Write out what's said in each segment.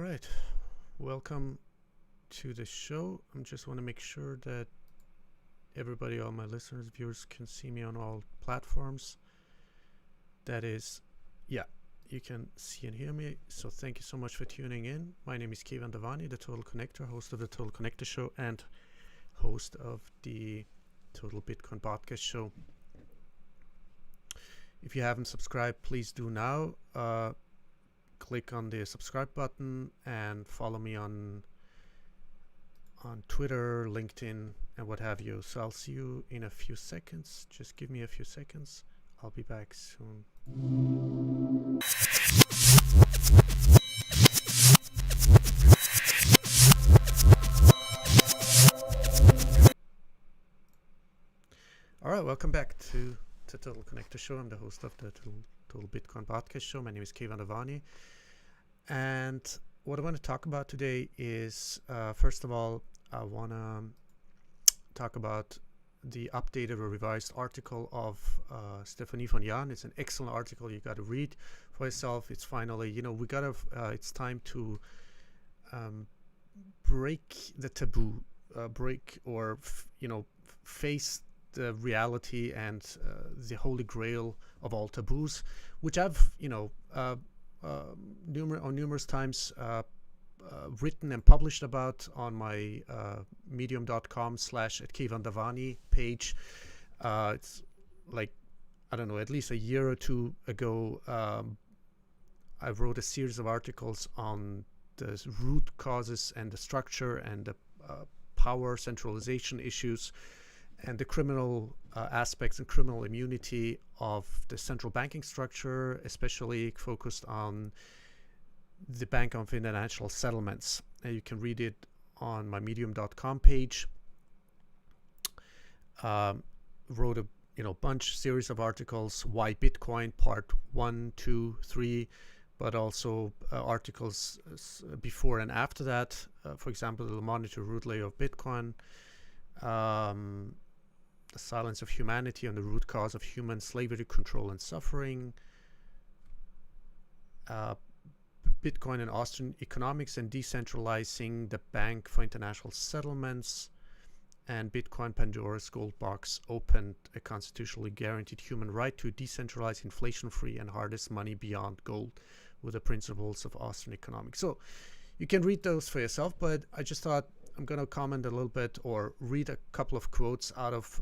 right. Welcome to the show. I just want to make sure that everybody, all my listeners, viewers, can see me on all platforms. That is, yeah, you can see and hear me. So thank you so much for tuning in. My name is Keivan Devani, the Total Connector, host of the Total Connector Show and host of the Total Bitcoin Podcast Show. If you haven't subscribed, please do now. Click on the subscribe button and follow me on Twitter, LinkedIn, and what have you. So I'll see you in a few seconds. Just give me a few seconds. I'll be back soon. All right, welcome back to the Total Connector Show. I'm the host of the Total Bitcoin Podcast Show. My name is Keivan Devani. And what I want to talk about today is, first of all, I want to talk about the updated or revised article of Stephanie von Jahn. It's an excellent article. You got to read for yourself. It's finally, we got to, it's time to break the taboo, face the reality and the holy grail of all taboos, which I've, numerous times written and published about on my medium.com/@KeivanDevani page. It's like, I don't know, at least a year or two ago, I wrote a series of articles on the root causes and the structure and the power centralization issues and the criminal aspects and criminal immunity of the central banking structure, especially focused on the Bank of International Settlements. And you can read it on my medium.com page. Wrote a series of articles, why Bitcoin, part 1, 2, 3, but also articles before and after that. For example, the monetary root layer of Bitcoin, the silence of humanity on the root cause of human slavery, control, and suffering, Bitcoin and Austrian economics and decentralizing the Bank for International Settlements, and Bitcoin Pandora's Gold Box opened a constitutionally guaranteed human right to decentralize inflation-free and hardest money beyond gold with the principles of Austrian economics. So you can read those for yourself, but I just thought I'm going to comment a little bit or read a couple of quotes out of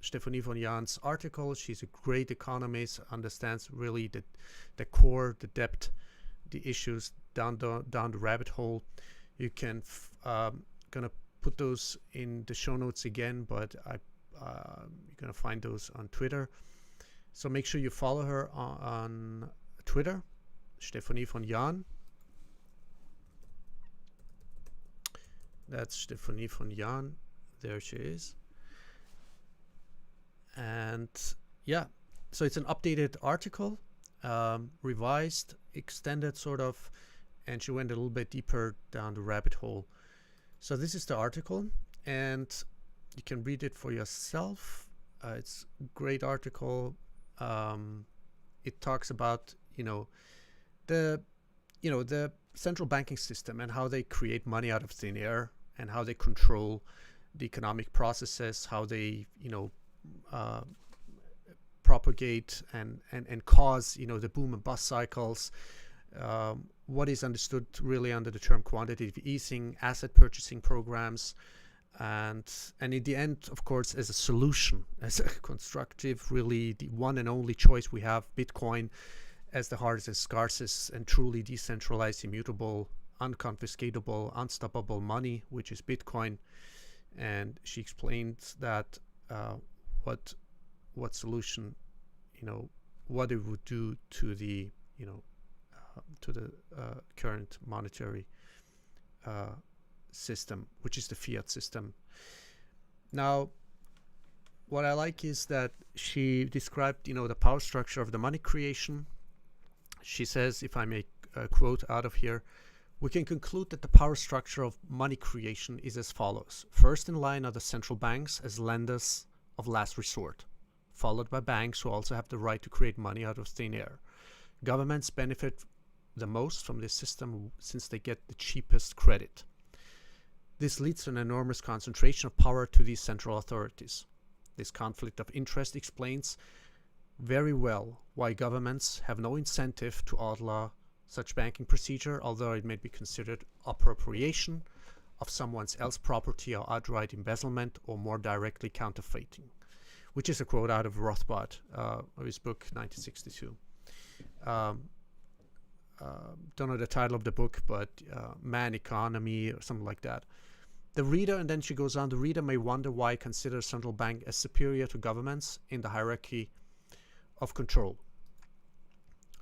Stephanie von Jahn's article. She's a great economist, understands really the core, the depth, the issues down the rabbit hole. You can gonna put those in the show notes again, but you're gonna find those on Twitter. So make sure you follow her on Twitter, Stephanie von Jahn. That's Stephanie von Jahn. There she is. And yeah, so it's an updated article, revised, extended sort of, and she went a little bit deeper down the rabbit hole. So this is the article, and you can read it for yourself. It's a great article. It talks about, the central banking system and how they create money out of thin air, and how they control the economic processes, how they, propagate and cause, the boom and bust cycles, what is understood really under the term quantitative easing, asset purchasing programs, and in the end, of course, as a solution, as a constructive, really the one and only choice we have, Bitcoin, as the hardest and scarcest and truly decentralized, immutable, unconfiscatable, unstoppable money, which is Bitcoin. And she explains that what solution, what it would do to the current monetary system, which is the fiat system. Now, what I like is that she described, the power structure of the money creation. She says, if I make a quote out of here, we can conclude that the power structure of money creation is as follows. First in line are the central banks as lenders of last resort, followed by banks who also have the right to create money out of thin air. Governments benefit the most from this system since they get the cheapest credit. This leads to an enormous concentration of power to these central authorities. This conflict of interest explains very well why governments have no incentive to outlaw such banking procedure, although it may be considered appropriation of someone else's property or outright embezzlement or more directly counterfeiting, which is a quote out of Rothbard, of his book 1962. Don't know the title of the book, but Man Economy or something like that. The reader, and then she goes on, the reader may wonder why I consider central bank as superior to governments in the hierarchy of control.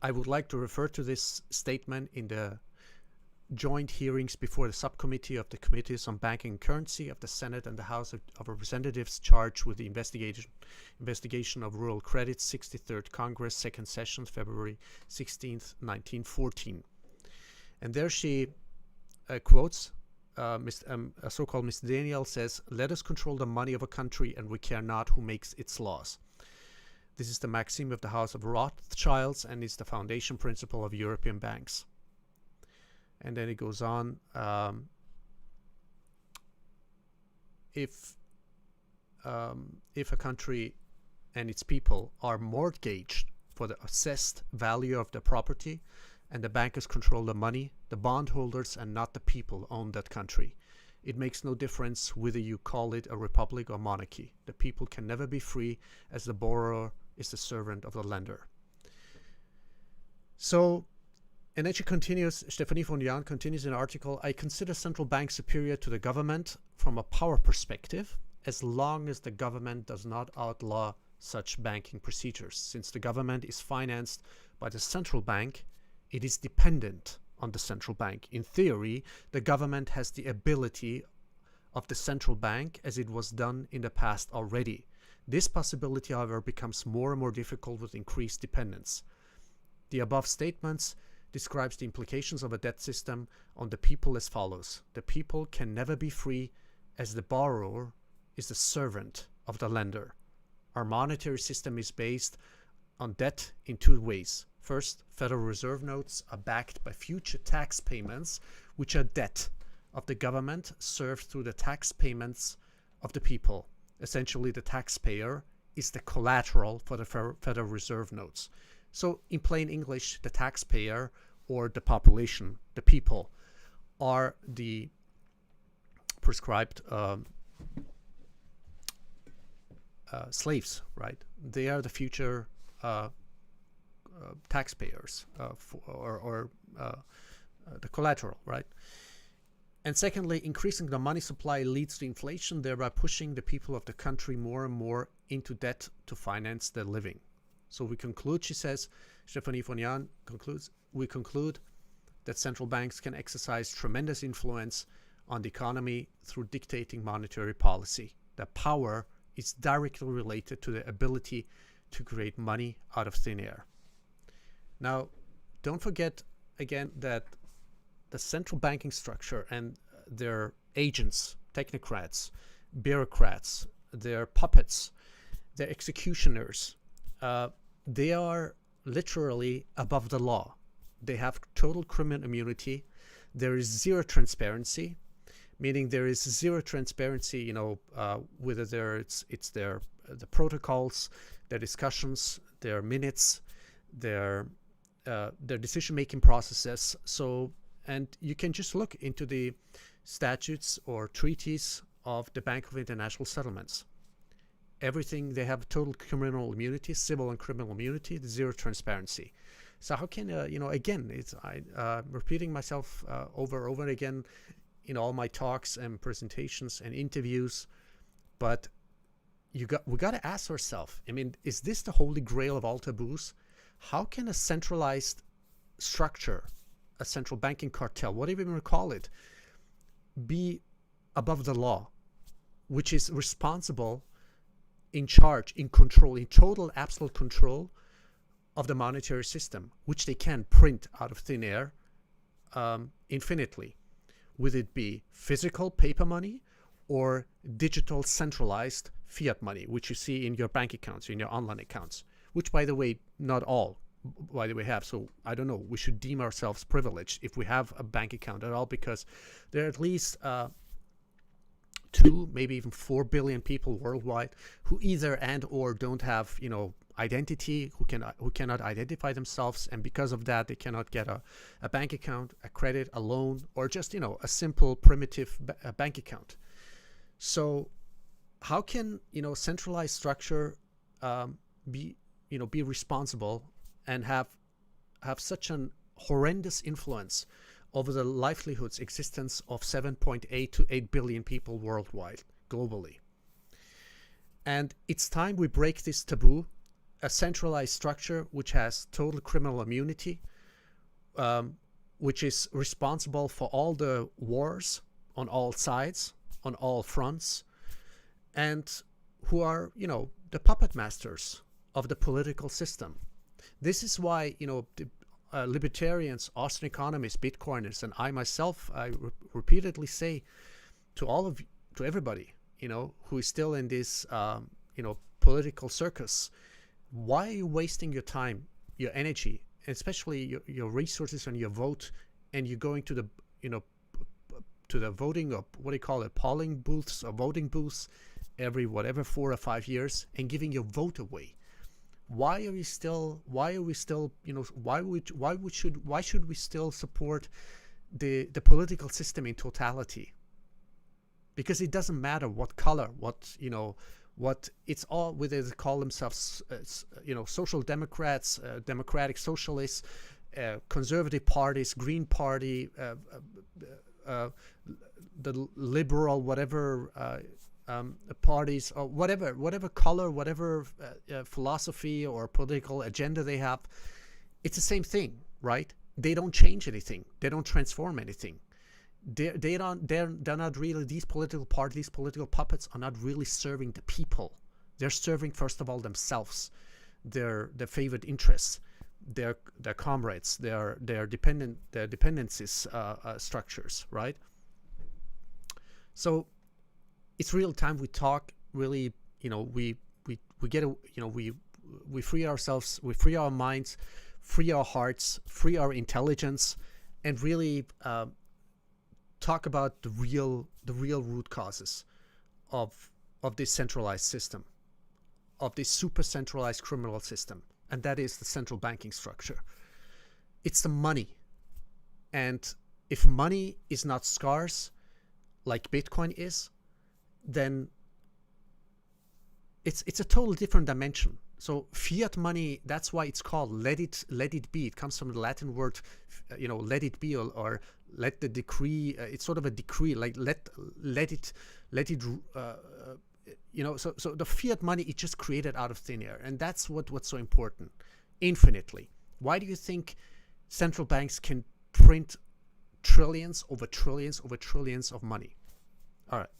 I would like to refer to this statement in the joint hearings before the subcommittee of the Committees on Banking and Currency of the Senate and the House of Representatives charged with the investigation of rural credit, 63rd Congress, second session, February 16th, 1914. And there she quotes a so-called Miss Daniel says, "Let us control the money of a country and we care not who makes its laws." This is the maxim of the House of Rothschilds and is the foundation principle of European banks. And then it goes on, if a country and its people are mortgaged for the assessed value of the property and the bankers control the money, the bondholders and not the people own that country. It makes no difference whether you call it a republic or monarchy. The people can never be free, as the borrower is the servant of the lender. So, and then she continues, Stephanie von Jahn continues in an article, I consider central banks superior to the government from a power perspective, as long as the government does not outlaw such banking procedures. Since the government is financed by the central bank, it is dependent on the central bank. In theory, the government has the ability of the central bank as it was done in the past already. This possibility, however, becomes more and more difficult with increased dependence. The above statements describes the implications of a debt system on the people as follows. The people can never be free, as the borrower is the servant of the lender. Our monetary system is based on debt in two ways. First, Federal Reserve notes are backed by future tax payments, which are debt of the government served through the tax payments of the people. Essentially, the taxpayer is the collateral for the Federal Reserve notes. So, in plain English, the taxpayer or the population, the people, are the prescribed slaves, right? They are the future taxpayers or the collateral, right? And secondly, increasing the money supply leads to inflation, thereby pushing the people of the country more and more into debt to finance their living. So we conclude, she says, Stephanie von Jahn concludes, we conclude that central banks can exercise tremendous influence on the economy through dictating monetary policy. The power is directly related to the ability to create money out of thin air. Now, don't forget again that the central banking structure and their agents, technocrats, bureaucrats, their puppets, their executioners, they are literally above the law. They have total criminal immunity. There is zero transparency, meaning there is zero transparency, whether it's the protocols, their discussions, their minutes, their decision-making processes. So, and you can just look into the statutes or treaties of the Bank of International Settlements. Everything, they have total criminal immunity, civil and criminal immunity, zero transparency. So how can, again, I'm repeating myself over and over again in all my talks and presentations and interviews, but we got to ask ourselves, is this the holy grail of all taboos? How can a centralized structure, a central banking cartel, whatever you want to call it, be above the law, which is responsible, in charge, in control, in total absolute control of the monetary system, which they can print out of thin air infinitely, whether it be physical paper money or digital centralized fiat money, which you see in your bank accounts, in your online accounts, which, by the way, not all, why do we have? So I don't know. We should deem ourselves privileged if we have a bank account at all, because there are at least 2, maybe even 4 billion people worldwide who either and or don't have, identity, who cannot identify themselves, and because of that they cannot get a bank account, a credit, a loan, or just a simple primitive bank account. So how can centralized structure be responsible and have such an horrendous influence over the livelihoods, existence of 7.8 to 8 billion people worldwide, globally? And it's time we break this taboo. A centralized structure which has total criminal immunity, which is responsible for all the wars on all sides, on all fronts, and who are, the puppet masters of the political system. This is why, the libertarians, Austrian economists, Bitcoiners, and I myself, I repeatedly say to everybody, who is still in this, political circus, why are you wasting your time, your energy, and especially your resources and your vote, and you're going to the, to the voting, or what do you call it, polling booths or voting booths every 4 or 5 years, and giving your vote away? Why should we still support the political system in totality? Because it doesn't matter what color, what it's all, whether they call themselves, social democrats, democratic socialists, conservative parties, Green Party, the liberal, whatever parties, or whatever color, whatever philosophy or political agenda they have, it's the same thing, right? They don't change anything. They don't transform anything. They're not really, these political parties, these political puppets are not really serving the people. They're serving, first of all, themselves, their favorite interests, their comrades, their dependencies, structures, right? So it's real time we talk. Really, we get we free ourselves, we free our minds, free our hearts, free our intelligence, and really talk about the real root causes of this centralized system, of this super centralized criminal system, and that is the central banking structure. It's the money, and if money is not scarce like Bitcoin is, then it's a total different dimension. So fiat money, that's why it's called let it be. It comes from the Latin word, let it be, or let the decree. It's sort of a decree, like let it. So the fiat money is just created out of thin air, and that's what's so important. Infinitely. Why do you think central banks can print trillions over trillions over trillions of money? All right.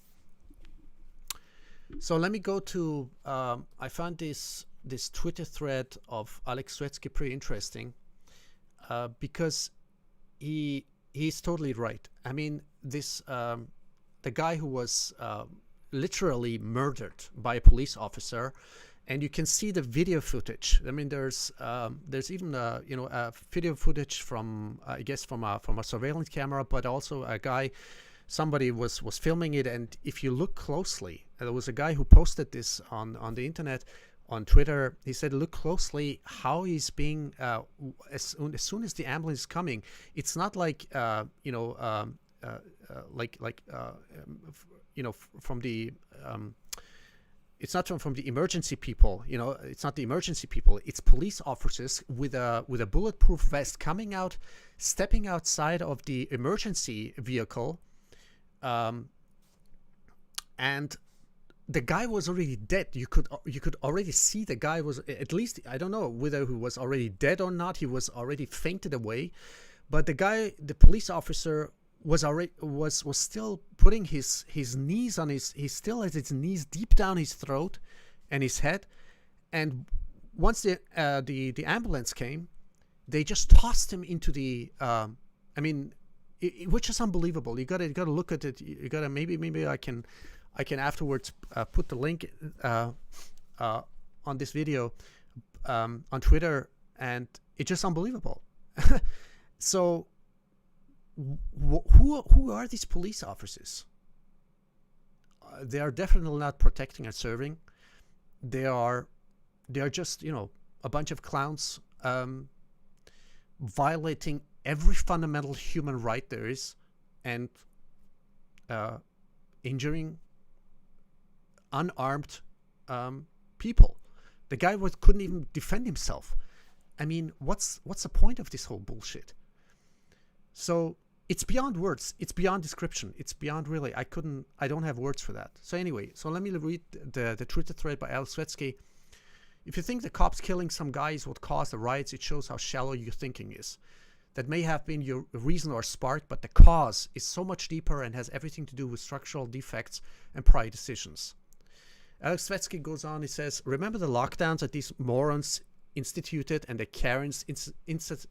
So let me go to. I found this Twitter thread of Alex Swietsky pretty interesting, because he's totally right. I mean, this the guy who was literally murdered by a police officer, and you can see the video footage. I mean, there's even a video footage from, I guess, from a surveillance camera, but also a guy. Somebody was filming it, and if you look closely, there was a guy who posted this on the internet, on Twitter. He said, look closely how he's being, as soon as the ambulance is coming, it's not like, from the, it's not from the emergency people, it's not the emergency people, it's police officers with a bulletproof vest coming out, stepping outside of the emergency vehicle, and the guy was already dead. You could already see the guy was, at least, I don't know whether he was already dead or not. He was already fainted away, but the police officer was still putting his knees on he still has his knees deep down his throat and his head. And once the ambulance came, they just tossed him into the. Which is unbelievable. You gotta look at it. You gotta maybe I can afterwards put the link on this video on Twitter, and It's just unbelievable. So who are these police officers? They are definitely not protecting and serving. They are just, a bunch of clowns violating every fundamental human right there is, and injuring unarmed people. The guy couldn't even defend himself. I mean, what's the point of this whole bullshit? So it's beyond words. It's beyond description. It's beyond, really. I don't have words for that. So anyway, so let me read the Twitter thread by Alex Svetsky. If you think the cops killing some guy is what caused the riots, it shows how shallow your thinking is. That may have been your reason or spark, but the cause is so much deeper and has everything to do with structural defects and prior decisions. Alex Svetsky goes on, he says, remember the lockdowns that these morons instituted and the Karens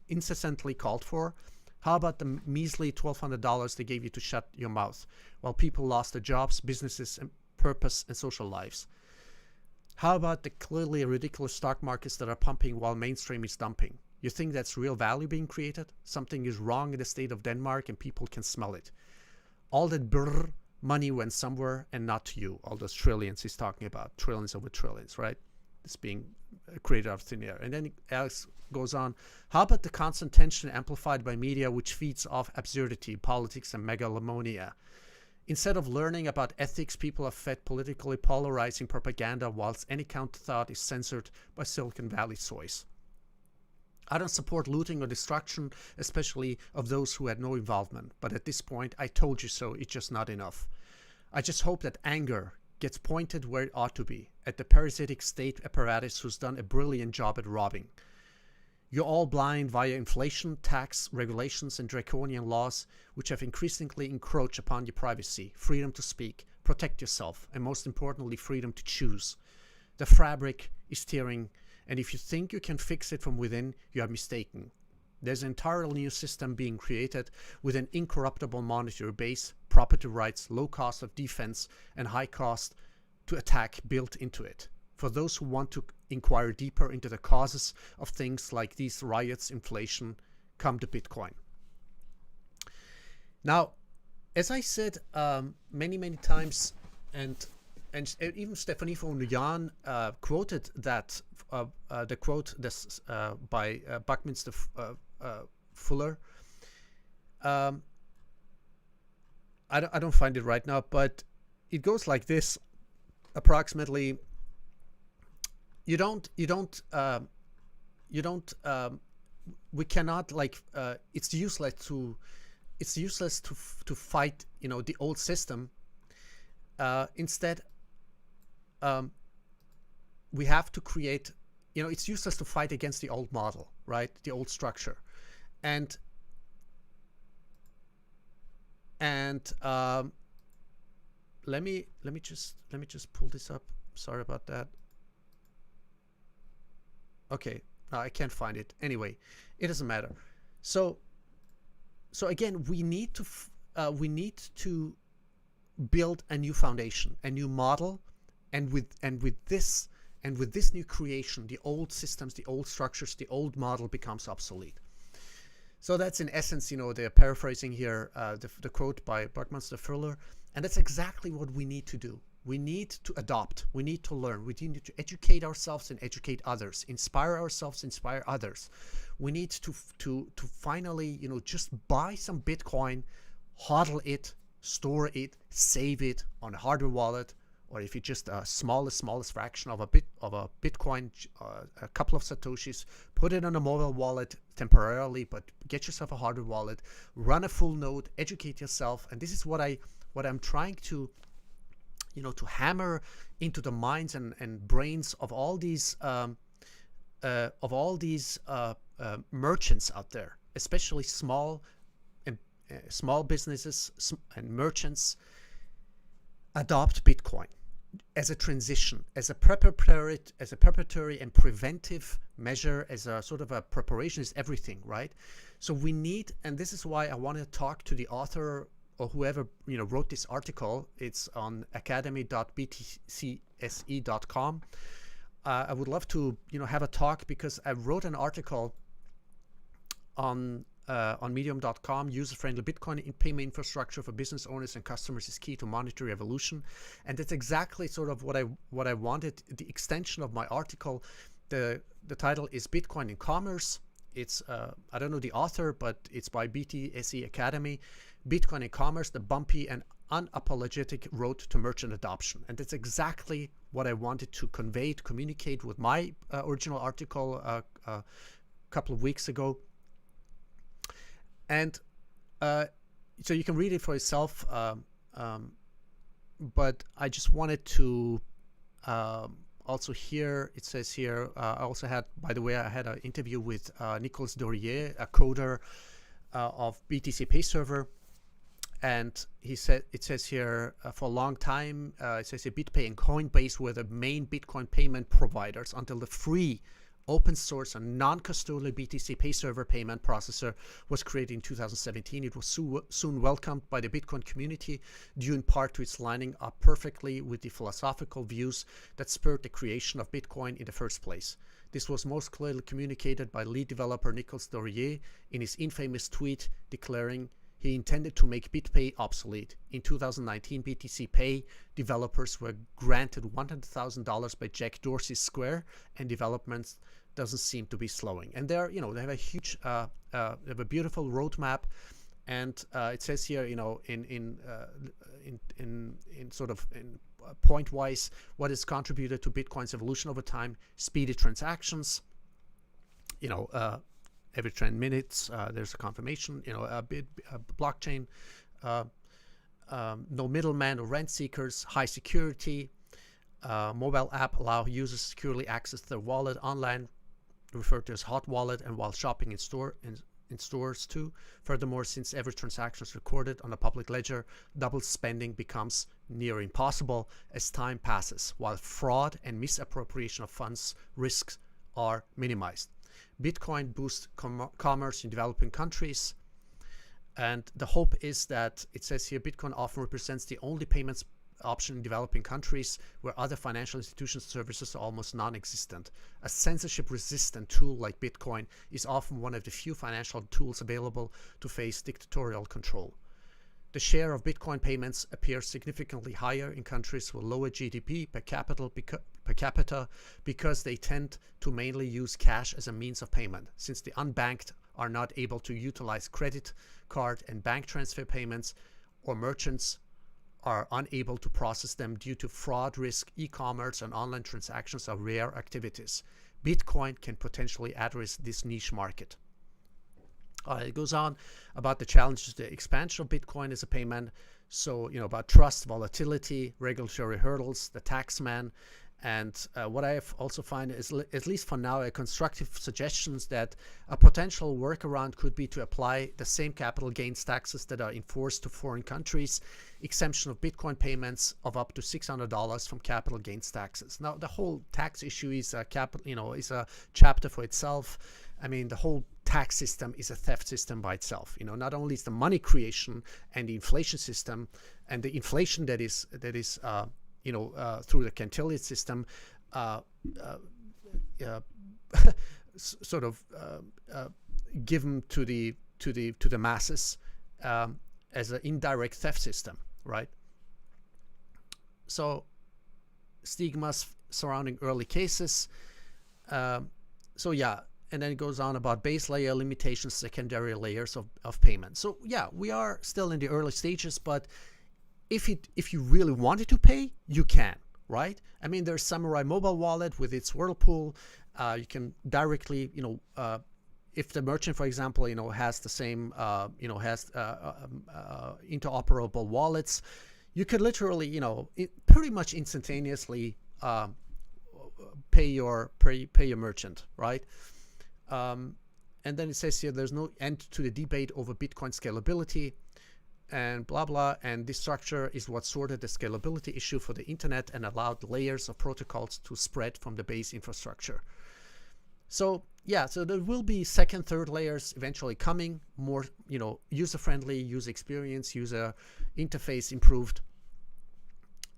incessantly called for? How about the measly $1,200 they gave you to shut your mouth while people lost their jobs, businesses, and purpose and social lives? How about the clearly ridiculous stock markets that are pumping while mainstream is dumping? You think that's real value being created? Something is wrong in the state of Denmark and people can smell it. All that brrr money went somewhere and not to you. All those trillions he's talking about. Trillions over trillions, right? It's being created out of thin air. And then Alex goes on, how about the constant tension amplified by media which feeds off absurdity, politics, and megalomania? Instead of learning about ethics, people are fed politically polarizing propaganda whilst any counter thought is censored by Silicon Valley soys. I don't support looting or destruction, especially of those who had no involvement. But at this point, I told you so, it's just not enough. I just hope that anger gets pointed where it ought to be, at the parasitic state apparatus who's done a brilliant job at robbing. You're all blind via inflation, tax, regulations, and draconian laws, which have increasingly encroached upon your privacy, freedom to speak, protect yourself, and most importantly, freedom to choose. The fabric is tearing, and if you think you can fix it from within, you are mistaken. There's an entirely new system being created with an incorruptible monetary base, property rights, low cost of defense, and high cost to attack built into it. For those who want to inquire deeper into the causes of things like these riots, inflation, come to Bitcoin. Now, as I said many times, and even Stephanie von Nuyan quoted that the quote this by Buckminster Fuller. I don't find it right now, but it goes like this, approximately. We cannot, like, it's useless to fight, the old system. Instead, we have to create, it's useless to fight against the old model, right? The old structure. And let me just pull this up. Sorry about that. Okay, I can't find it. Anyway, it doesn't matter. So again, we need to build a new foundation, a new model, and with this new creation, the old systems, the old structures, the old model becomes obsolete. So that's in essence, they're paraphrasing here the quote by Buckminster Fuller, and that's exactly what we need to do. We need to adopt. We need to learn. We need to educate ourselves and educate others. Inspire ourselves, inspire others. We need to finally, just buy some Bitcoin, hodl it, store it, save it on a hardware wallet, or if it's just a smallest fraction of a Bitcoin, a couple of Satoshis, put it on a mobile wallet temporarily, but get yourself a hardware wallet, run a full node, educate yourself, and this is what I'm trying to to hammer into the minds and brains of all these merchants out there, especially small businesses and merchants. Adopt Bitcoin as a transition, as a preparatory and preventive measure, as a sort of a preparation is everything, right? So we need, and this is why I want to talk to the author or whoever wrote this article. It's on academy.btcse.com. I would love to have a talk, because I wrote an article on medium.com, user-friendly Bitcoin in payment infrastructure for business owners and customers is key to monetary evolution. And that's exactly sort of what I wanted. The extension of my article, the title is Bitcoin in Commerce. It's I don't know the author, but it's by BTSE Academy. Bitcoin in Commerce, the bumpy and unapologetic road to merchant adoption. And that's exactly what I wanted to convey, to communicate with my original article a couple of weeks ago. And so you can read it for yourself, but I just wanted to also here, it says here, I also had, by the way, I had an interview with Nicolas Dorier, a coder of BTC Pay Server. And he said, it says here, for a long time, it says here, BitPay and Coinbase were the main Bitcoin payment providers until the free open source and non-custodial BTC Pay Server payment processor was created in 2017. It was soon welcomed by the Bitcoin community, due in part to its lining up perfectly with the philosophical views that spurred the creation of Bitcoin in the first place. This was most clearly communicated by lead developer Nicolas Dorier in his infamous tweet declaring he intended to make BitPay obsolete. In 2019, BTC Pay developers were granted $100,000 by Jack Dorsey's Square, and development doesn't seem to be slowing. And they're, they have a huge, they have a beautiful roadmap, and it says here, in point-wise, what has contributed to Bitcoin's evolution over time: speedy transactions, every 10 minutes, there's a confirmation, a blockchain, no middleman or rent seekers, high security, mobile app allow users to securely access their wallet online, referred to as hot wallet, and while shopping in stores too. Furthermore, since every transaction is recorded on a public ledger, double spending becomes near impossible as time passes, while fraud and misappropriation of funds risks are minimized. Bitcoin boosts commerce in developing countries, and the hope is that, it says here, Bitcoin often represents the only payments option in developing countries where other financial institutions' services are almost non-existent. A censorship-resistant tool like Bitcoin is often one of the few financial tools available to face dictatorial control. The share of Bitcoin payments appears significantly higher in countries with lower GDP per capita because they tend to mainly use cash as a means of payment. Since the unbanked are not able to utilize credit card and bank transfer payments, or merchants are unable to process them due to fraud risk, e-commerce and online transactions are rare activities. Bitcoin can potentially address this niche market. It goes on about the challenges, the expansion of Bitcoin as a payment. So, about trust, volatility, regulatory hurdles, the tax man. And what I have also find is, at least for now, a constructive suggestions that a potential workaround could be to apply the same capital gains taxes that are enforced to foreign countries, exemption of Bitcoin payments of up to $600 from capital gains taxes. Now, the whole tax issue is a is a chapter for itself. I mean, the whole tax system is a theft system by itself. Not only is the money creation and the inflation system, and the inflation that is through the Cantillon system, sort of given to the masses as an indirect theft system, right? So stigmas surrounding early cases. And then it goes on about base layer limitations, secondary layers of payment. So yeah, we are still in the early stages, but if you really wanted to pay, you can, right? I mean, there's Samurai Mobile Wallet with its Whirlpool. You can directly, if the merchant, for example, has the same, interoperable wallets, you could literally, pretty much instantaneously pay your merchant, right? And then it says here, there's no end to the debate over Bitcoin scalability and blah, blah. And this structure is what sorted the scalability issue for the internet and allowed layers of protocols to spread from the base infrastructure. So yeah, so there will be second, third layers eventually coming, more, user-friendly, user experience, user interface improved.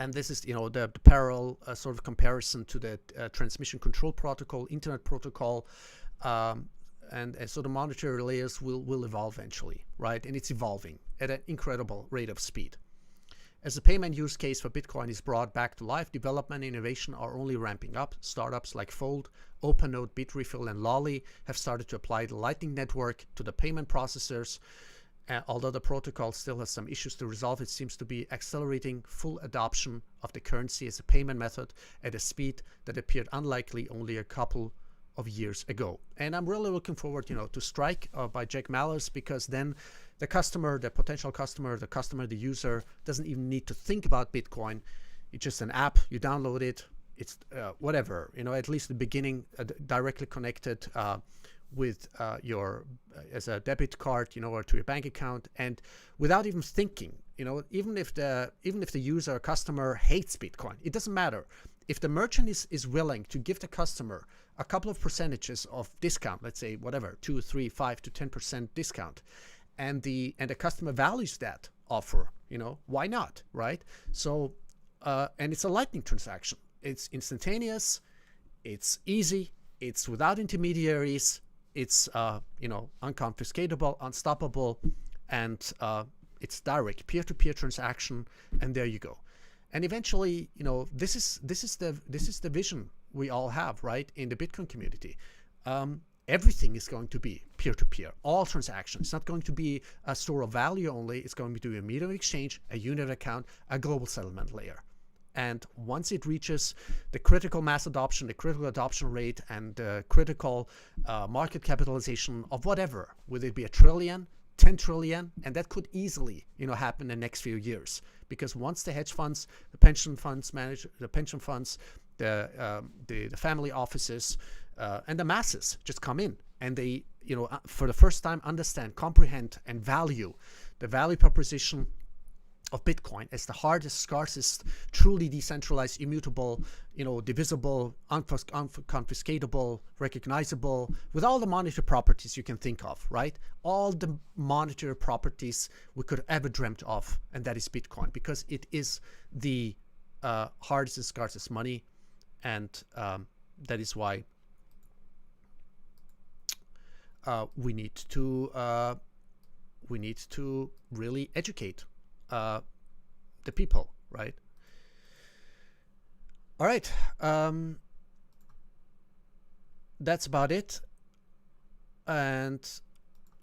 And this is, the parallel sort of comparison to the transmission control protocol, internet protocol, so the monetary layers will evolve eventually, right? And it's evolving at an incredible rate of speed. As the payment use case for Bitcoin is brought back to life, development and innovation are only ramping up. Startups like Fold, OpenNote, Bitrefill, and Lolly have started to apply the Lightning Network to the payment processors. Although the protocol still has some issues to resolve, it seems to be accelerating full adoption of the currency as a payment method at a speed that appeared unlikely only a couple of years ago. And I'm really looking forward, to Strike by Jack Mallers, because then the customer, the potential customer, the user doesn't even need to think about Bitcoin. It's just an app, you download it, it's whatever, at least the beginning, directly connected with your as a debit card, or to your bank account, and without even thinking, even if the user or customer hates Bitcoin, it doesn't matter. If the merchant is willing to give the customer a couple of percentages of discount, let's say whatever, 2, 3, 5 to 10% discount, and the customer values that offer, why not, right? So and it's a Lightning transaction. It's instantaneous, it's easy, it's without intermediaries, it's unconfiscatable, unstoppable, and it's direct peer-to-peer transaction, and there you go. And eventually, this is the vision we all have, right, in the Bitcoin community. Everything is going to be peer-to-peer, all transactions. It's not going to be a store of value only. It's going to be a medium of exchange, a unit account, a global settlement layer. And once it reaches the critical mass adoption, the critical adoption rate, and the critical market capitalization of whatever, whether it be 1 trillion, 10 trillion, and that could easily, happen in the next few years. Because once the hedge funds, the pension funds, the family offices, and the masses just come in, and they, for the first time understand, comprehend, and value the value proposition of Bitcoin as the hardest, scarcest, truly decentralized, immutable, divisible, unconfiscatable, recognizable, with all the monetary properties you can think of, right? All the monetary properties we could ever dreamt of, and that is Bitcoin, because it is the hardest and scarcest money, and that is why we need to really educate the people, right? All right, that's about it. And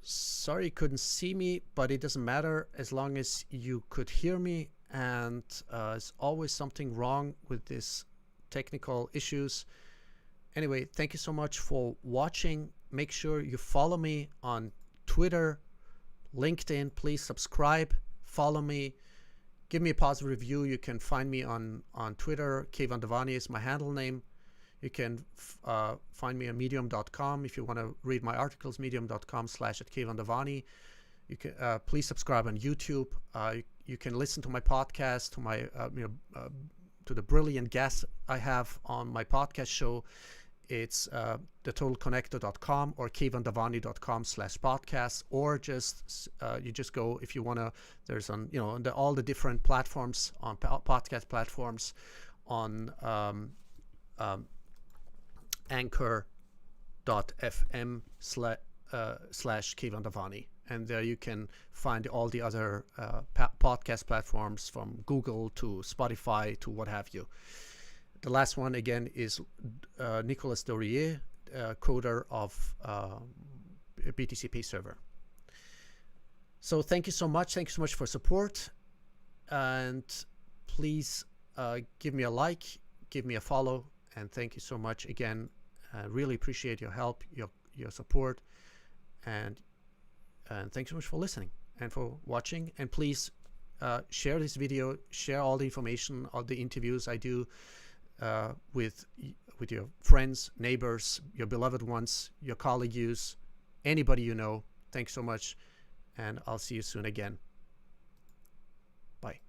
sorry you couldn't see me, but it doesn't matter as long as you could hear me. And there's always something wrong with this technical issues. Anyway, thank you so much for watching. Make sure you follow me on Twitter, LinkedIn. Please subscribe, follow me, give me a positive review. You can find me on Twitter. K Van Devani is my handle name. You can find me on medium.com if you want to read my articles, medium.com/@KVanDevani. You can please subscribe on YouTube. You can listen to my podcast, to my to the brilliant guests I have on my podcast show. It's thetotalconnector.com or kvandevani.com/podcast, or just you just go, if you want to, there's on all the different platforms, on podcast platforms, on anchor.fm/kvandevani, and there you can find all the other podcast platforms, from Google to Spotify to what have you. The last one, again, is Nicolas Dorier, coder of BTC Pay Server. So thank you so much. Thank you so much for support. And please give me a like, give me a follow. And thank you so much again. I really appreciate your help, your support. And thanks so much for listening and for watching. And please share this video, share all the information, all the interviews I do with your friends, neighbors, your beloved ones, your colleagues, anybody you know. Thanks so much, and I'll see you soon again. Bye.